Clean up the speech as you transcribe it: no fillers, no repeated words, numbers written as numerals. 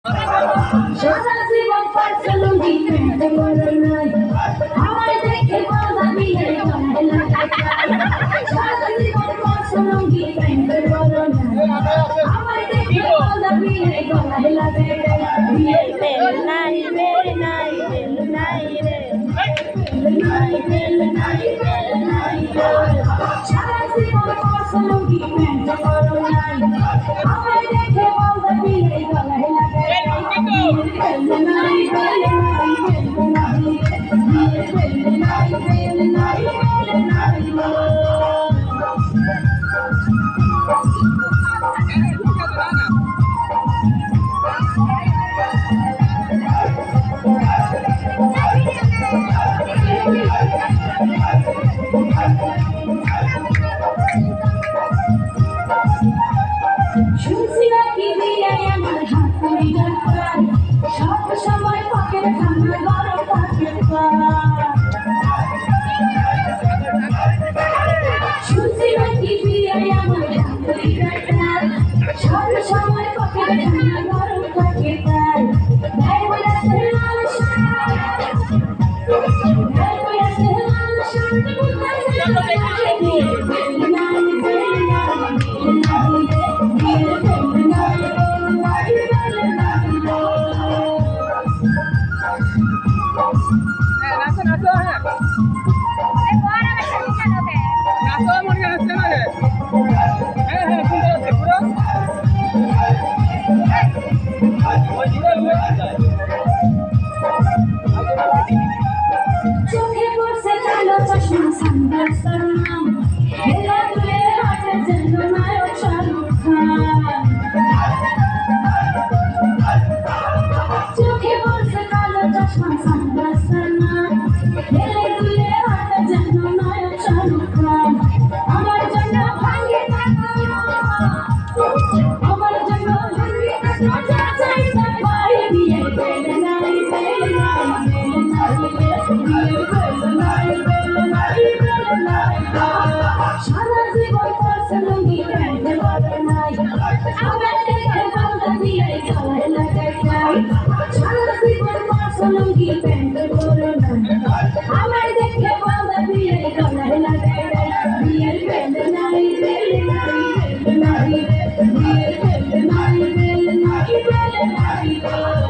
সারা জীবন পারছিলাম দিতে পারো নাই আমায় দেখে বাধা দিয়ে গায়ে লাগাই সারা জীবন পারছিলাম দিতে পারো নাই আমায় দেখে বাধা দিয়ে গায়ে লাগাই বেল নাই বেল নাই বেল নাই রে বেল নাই বেল নাই সারা জীবন পারছিলাম দিতে পারো নাই আমায় দেখে বাধা দিয়ে গায়ে লাগাই শুনছি নাকি দিয়ে আমার হাত ধরে ডাক্তার সব সময় পকেট খানা গরম থাকে শুনছি নাকি দিয়ে আমার হাত ধরে ডাক্তার সব সময় পকেট খানা গরম থাকে তাই দেয় বলে লাল দেয় বলে লাল শান্তি চোখে পড়ছে কালো চশমা সানগ্লাসের নাম হেলা দুলে হাতে যেন নায়ক শাহরুখ খান চোখে পড়ছে কালো চশমা সানগ্লাসের নাম হেলা দুলে হাতে যেন নায়ক শাহরুখ খান আমার জন্য ভাঙে আমার জন্য ভাঙে যা চাই তা পাই দিয়ে বেল নাই বেল নাই সারা জীবন পারছিলাম দিতে পারো নাই আমার দেখে বাধা দিয়ে গায়ে লাগাই সারা জীবন পারছিলাম দিতে পারো নাই আমার দেখে বাধা দিয়ে গায়ে লাগাই বেল নাই বেল নাই বেল নাই বেল নাই বেল নাই বেল নাই